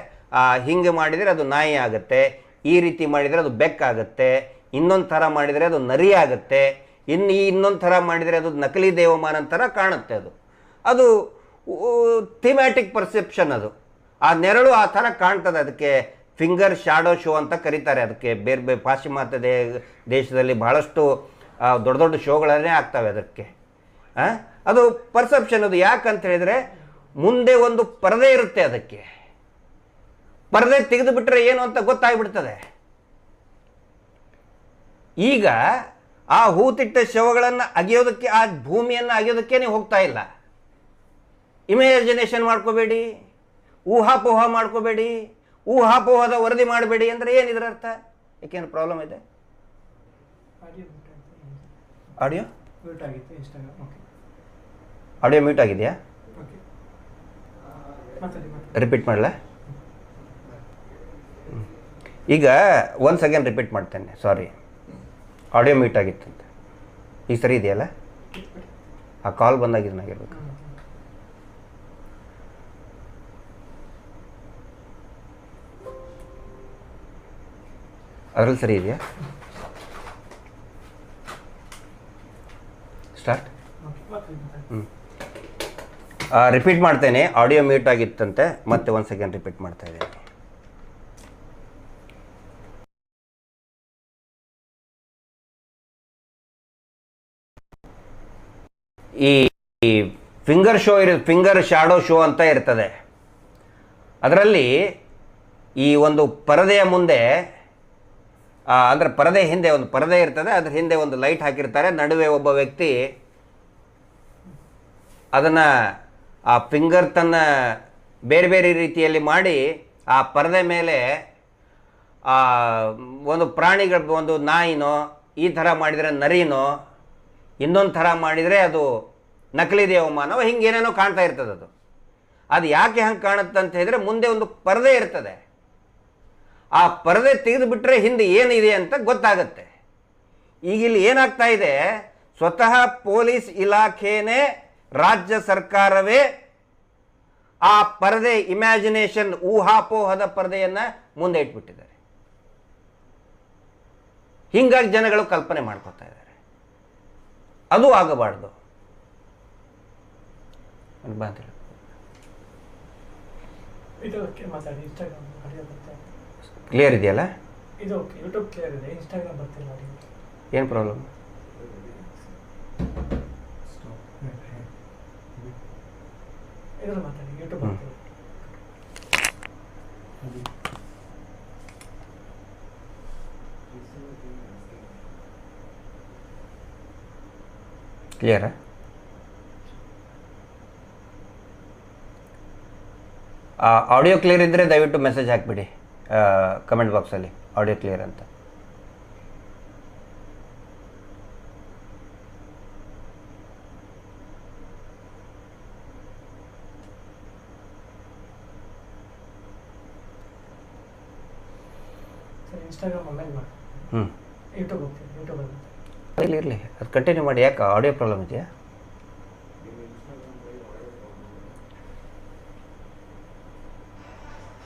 ಹಿಂಗೆ ಮಾಡಿದರೆ ಅದು ನಾಯಿ ಆಗುತ್ತೆ, ಈ ರೀತಿ ಮಾಡಿದರೆ ಅದು ಬೆಕ್ಕಾಗುತ್ತೆ, ಇನ್ನೊಂದು ಥರ ಮಾಡಿದರೆ ಅದು ನರಿ ಆಗುತ್ತೆ, ಇನ್ನೊಂದು ಥರ ಮಾಡಿದರೆ ಅದು ನಕಲಿ ದೇವಮಾನ ಥರ ಕಾಣುತ್ತೆ. ಅದು ಥೀಮ್ಯಾಟಿಕ್ ಪರ್ಸೆಪ್ಷನ್. ಅದು ಆ ನೆರಳು ಆ ಥರ ಕಾಣ್ತದೆ. ಅದಕ್ಕೆ ಫಿಂಗರ್ ಶಾಡೋ ಶೋ ಅಂತ ಕರೀತಾರೆ. ಅದಕ್ಕೆ ಬೇರೆ ಬೇರೆ ಪಾಶ್ಚಿಮಾತ್ಯ ದೇಶದಲ್ಲಿ ಬಹಳಷ್ಟು ದೊಡ್ಡ ದೊಡ್ಡ ಶೋಗಳನ್ನೇ ಆಗ್ತವೆ ಅದಕ್ಕೆ. ಅದು ಪರ್ಸೆಪ್ಷನ್. ಅದು ಯಾಕಂತ ಹೇಳಿದರೆ ಮುಂದೆ ಒಂದು ಪರದೆ ಇರುತ್ತೆ, ಅದಕ್ಕೆ ಪರದೆ ತೆಗೆದು ಬಿಟ್ಟರೆ ಏನು ಅಂತ ಗೊತ್ತಾಗ್ಬಿಡ್ತದೆ. ಈಗ ಆ ಹೂತಿಟ್ಟ ಶವಗಳನ್ನು ಅಗೆಯೋದಕ್ಕೆ, ಆ ಭೂಮಿಯನ್ನು ಅಗೆಯೋದಕ್ಕೆ ನೀವು ಹೋಗ್ತಾ ಇಲ್ಲ. ಇಮ್ಯಾಜಿನೇಷನ್ ಮಾಡ್ಕೋಬೇಡಿ, ಊಹಾಪೋಹ ಮಾಡ್ಕೋಬೇಡಿ, ಊಹಾಪೋಹದ ವರದಿ ಮಾಡಬೇಡಿ ಅಂದರೆ ಏನಿದ್ರ ಅರ್ಥ? ಏಕೇನು ಪ್ರಾಬ್ಲಮ್ ಇದೆ? ಆಡಿಯೋ ಆಡಿಯೋ ಮ್ಯೂಟ್ ಆಗಿದೆಯಾ? ರಿಪೀಟ್ ಮಾಡಲ? ಈಗ ಒನ್ಸ್ ಅಗೇನ್ ರಿಪೀಟ್ ಮಾಡ್ತೇನೆ, ಸಾರಿ. Audio mute ಆಗಿತ್ತಂತೆ. ಈಗ ಸರಿ ಇದೆಯಲ್ಲ? ಆ ಕಾಲ್ ಬಂದಾಗ ಇದನ್ನಾಗಿರ್ಬೇಕು. ಅದರಲ್ಲಿ ಸರಿ ಇದೆಯಾ? ಸ್ಟಾರ್ಟ್. ರಿಪೀಟ್ ಮಾಡ್ತೇನೆ. ಆಡಿಯೋ ಮ್ಯೂಟ್ ಆಗಿತ್ತಂತೆ, ಮತ್ತೆ ಒಂದು ಸೆಕೆಂಡ್ ರಿಪೀಟ್ ಮಾಡ್ತಾ ಇದ್ದೇನೆ. ಈ ಫಿಂಗರ್ ಶಾಡೋ ಶೋ ಅಂತ ಇರ್ತದೆ. ಅದರಲ್ಲಿ ಈ ಒಂದು ಪರದೆಯ ಮುಂದೆ, ಅಂದರೆ ಪರದೆ ಹಿಂದೆ ಒಂದು ಪರದೆ ಇರ್ತದೆ, ಅದ್ರ ಹಿಂದೆ ಒಂದು ಲೈಟ್ ಹಾಕಿರ್ತಾರೆ, ನಡುವೆ ಒಬ್ಬ ವ್ಯಕ್ತಿ ಅದನ್ನು ಆ ಫಿಂಗರ್ ತನ್ನ ಬೇರೆ ಬೇರೆ ರೀತಿಯಲ್ಲಿ ಮಾಡಿ ಆ ಪರದೆ ಮೇಲೆ ಒಂದು ಪ್ರಾಣಿಗಳು, ಒಂದು ನಾಯಿನೋ ಈ ಥರ ಮಾಡಿದರೆ ನರಿನೋ, ಇನ್ನೊಂದು ಥರ ಮಾಡಿದರೆ ಅದು ನಕಲಿ ದೇವಮಾನವ, ಹಿಂಗೇನೇನೋ ಕಾಣ್ತಾ ಇರ್ತದೆ. ಅದು ಯಾಕೆ ಹಂಗೆ ಕಾಣುತ್ತೆ ಅಂತ ಹೇಳಿದರೆ, ಮುಂದೆ ಒಂದು ಪರದೆ ಇರ್ತದೆ, ಆ ಪರದೆ ತೆಗೆದು ಬಿಟ್ಟರೆ ಹಿಂದೆ ಏನಿದೆ ಅಂತ ಗೊತ್ತಾಗುತ್ತೆ. ಈಗ ಇಲ್ಲಿ ಏನಾಗ್ತಾ ಇದೆ, ಸ್ವತಃ ಪೊಲೀಸ್ ಇಲಾಖೆನೇ, ರಾಜ್ಯ ಸರ್ಕಾರವೇ ಆ ಪರದೆ, ಇಮ್ಯಾಜಿನೇಷನ್, ಊಹಾಪೋಹದ ಪರದೆಯನ್ನು ಮುಂದೆ ಇಟ್ಬಿಟ್ಟಿದ್ದಾರೆ. ಹಿಂಗಾಗಿ ಜನಗಳು ಕಲ್ಪನೆ ಮಾಡ್ಕೋತಾ ಇದ್ದಾರೆ. ಅದು ಆಗಬಾರ್ದು. ಕ್ಲಿಯರ್ ಇದೆಯಲ್ಲ? ಏನು ಪ್ರಾಬ್ಲಮ್? ಕ್ಲಿಯರಾ? ಆಡಿಯೋ ಕ್ಲಿಯರ್ ಇದ್ದರೆ ದಯವಿಟ್ಟು ಮೆಸೇಜ್ ಹಾಕಿಬಿಡಿ ಕಮೆಂಟ್ ಬಾಕ್ಸಲ್ಲಿ, ಆಡಿಯೋ ಕ್ಲಿಯರ್ ಅಂತ. ಇರಲಿ, ಅದು ಕಂಟಿನ್ಯೂ ಮಾಡಿ. ಯಾಕೆ ಆಡಿಯೋ ಪ್ರಾಬ್ಲಮ್ ಇದೆಯಾ?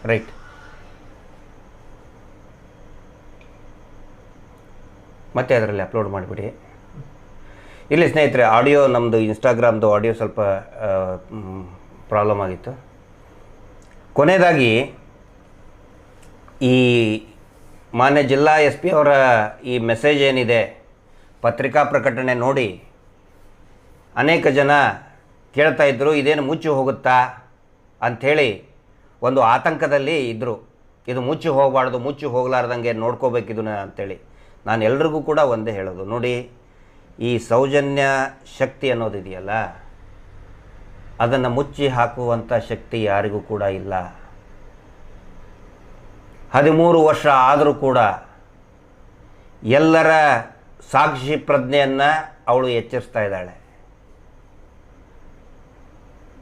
ರೈಟ್. ಮತ್ತೆ ಅದರಲ್ಲಿ ಅಪ್ಲೋಡ್ ಮಾಡಿಬಿಡಿ. ಇಲ್ಲಿ ಸ್ನೇಹಿತರೆ, ಆಡಿಯೋ ನಮ್ಮದು ಇನ್ಸ್ಟಾಗ್ರಾಮ್ದು ಆಡಿಯೋ ಸ್ವಲ್ಪ ಪ್ರಾಬ್ಲಮ್ ಆಗಿತ್ತು. ಕೊನೆಯದಾಗಿ ಈ ಮಾನ್ಯ ಜಿಲ್ಲಾ ಎಸ್ ಪಿ ಅವರ ಈ ಮೆಸೇಜ್ ಏನಿದೆ, ಪತ್ರಿಕಾ ಪ್ರಕಟಣೆ ನೋಡಿ ಅನೇಕ ಜನ ಕೇಳ್ತಾ ಇದ್ದರು, ಇದೇನು ಮುಚ್ಚಿ ಹೋಗುತ್ತಾ ಅಂಥೇಳಿ ಒಂದು ಆತಂಕದಲ್ಲಿ ಇದ್ದರು. ಇದು ಮುಚ್ಚಿ ಹೋಗಬಾರ್ದು, ಮುಚ್ಚಿ ಹೋಗಲಾರ್ದಂಗೆ ನೋಡ್ಕೋಬೇಕಿದನ್ನ ಅಂಥೇಳಿ. ನಾನು ಎಲ್ರಿಗೂ ಕೂಡ ಒಂದೇ ಹೇಳೋದು, ನೋಡಿ, ಈ ಸೌಜನ್ಯ ಶಕ್ತಿ ಅನ್ನೋದಿದೆಯಲ್ಲ, ಅದನ್ನು ಮುಚ್ಚಿ ಹಾಕುವಂಥ ಶಕ್ತಿ ಯಾರಿಗೂ ಕೂಡ ಇಲ್ಲ. 13 ವರ್ಷ ಆದರೂ ಕೂಡ ಎಲ್ಲರ ಸಾಕ್ಷಿ ಪ್ರಜ್ಞೆಯನ್ನು ಅವಳು ಎಚ್ಚರಿಸ್ತಾ ಇದ್ದಾಳೆ.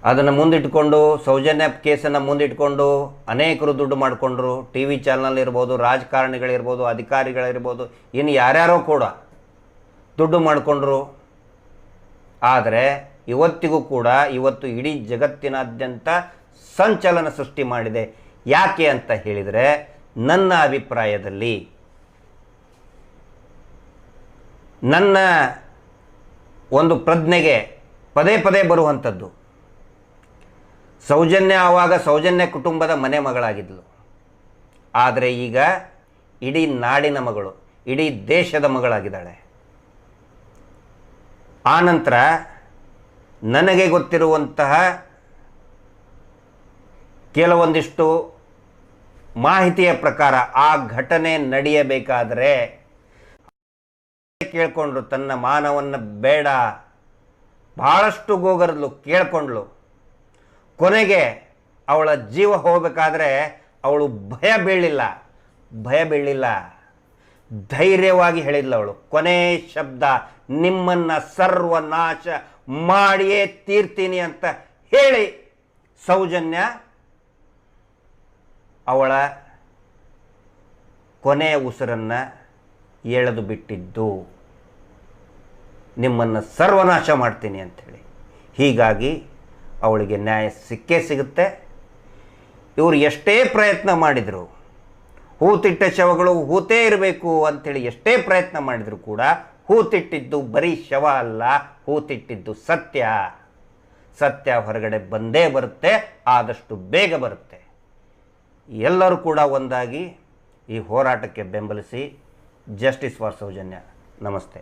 ಅದನ್ನು ಮುಂದಿಟ್ಕೊಂಡು, ಸೌಜನ್ಯ ಕೇಸನ್ನು ಮುಂದಿಟ್ಕೊಂಡು ಅನೇಕರು ದುಡ್ಡು ಮಾಡಿಕೊಂಡ್ರು. ಟಿ ವಿ ಚಾನಲ್ ಇರ್ಬೋದು, ರಾಜಕಾರಣಿಗಳಿರ್ಬೋದು, ಅಧಿಕಾರಿಗಳಿರ್ಬೋದು, ಇನ್ನು ಯಾರ್ಯಾರೋ ಕೂಡ ದುಡ್ಡು ಮಾಡಿಕೊಂಡ್ರು. ಆದರೆ ಇವತ್ತಿಗೂ ಕೂಡ ಇವತ್ತು ಇಡೀ ಜಗತ್ತಿನಾದ್ಯಂತ ಸಂಚಲನ ಸೃಷ್ಟಿ ಮಾಡಿದೆ. ಯಾಕೆ ಅಂತ ಹೇಳಿದರೆ, ನನ್ನ ಅಭಿಪ್ರಾಯದಲ್ಲಿ, ನನ್ನ ಒಂದು ಪ್ರಜ್ಞೆಗೆ ಪದೇ ಪದೇ ಬರುವಂಥದ್ದು, ಸೌಜನ್ಯ ಆವಾಗ ಸೌಜನ್ಯ ಕುಟುಂಬದ ಮನೆ ಮಗಳಾಗಿದ್ದಳು. ಆದರೆ ಈಗ ಇಡೀ ನಾಡಿನ ಮಗಳು, ಇಡೀ ದೇಶದ ಮಗಳಾಗಿದ್ದಾಳೆ. ಆನಂತರ ನನಗೆ ಗೊತ್ತಿರುವಂತಹ ಕೆಲವೊಂದಿಷ್ಟು ಮಾಹಿತಿಯ ಪ್ರಕಾರ ಆ ಘಟನೆ ನಡೆಯಬೇಕಾದರೆ ಕೇಳ್ಕೊಂಡ್ರು, ತನ್ನ ಮಾನವನ್ನು ಬೇಡ ಬಹಳಷ್ಟು ಗೋಗರದ್ಲು, ಕೇಳ್ಕೊಂಡ್ಳು. ಕೊನೆಗೆ ಅವಳ ಜೀವ ಹೋಗಬೇಕಾದ್ರೆ ಅವಳು ಭಯ ಬೀಳಲಿಲ್ಲ, ಧೈರ್ಯವಾಗಿ ಹೇಳಿದ್ಲು ಅವಳು. ಕೊನೆ ಶಬ್ದ, ನಿಮ್ಮನ್ನು ಸರ್ವನಾಶ ಮಾಡಿಯೇ ತೀರ್ತೀನಿ ಅಂತ ಹೇಳಿ ಸೌಜನ್ಯ ಅವಳ ಕೊನೆಯ ಉಸಿರನ್ನು ಎಳೆದು ಬಿಟ್ಟಿದ್ದು, ನಿಮ್ಮನ್ನು ಸರ್ವನಾಶ ಮಾಡ್ತೀನಿ ಅಂಥೇಳಿ. ಹೀಗಾಗಿ ಅವಳಿಗೆ ನ್ಯಾಯ ಸಿಕ್ಕೇ ಸಿಗುತ್ತೆ. ಇವರು ಎಷ್ಟೇ ಪ್ರಯತ್ನ ಮಾಡಿದರು, ಹೂತಿಟ್ಟ ಶವಗಳು ಹೂತೇ ಇರಬೇಕು ಅಂಥೇಳಿ ಎಷ್ಟೇ ಪ್ರಯತ್ನ ಮಾಡಿದರೂ ಕೂಡ ಹೂತಿಟ್ಟಿದ್ದು ಬರೀ ಶವ ಅಲ್ಲ, ಹೂತಿಟ್ಟಿದ್ದು ಸತ್ಯ ಹೊರಗಡೆ ಬಂದೇ ಬರುತ್ತೆ, ಆದಷ್ಟು ಬೇಗ ಬರುತ್ತೆ. ಎಲ್ಲರೂ ಕೂಡ ಒಂದಾಗಿ ಈ ಹೋರಾಟಕ್ಕೆ ಬೆಂಬಲಿಸಿ. Justice for Soujanya. ನಮಸ್ತೆ.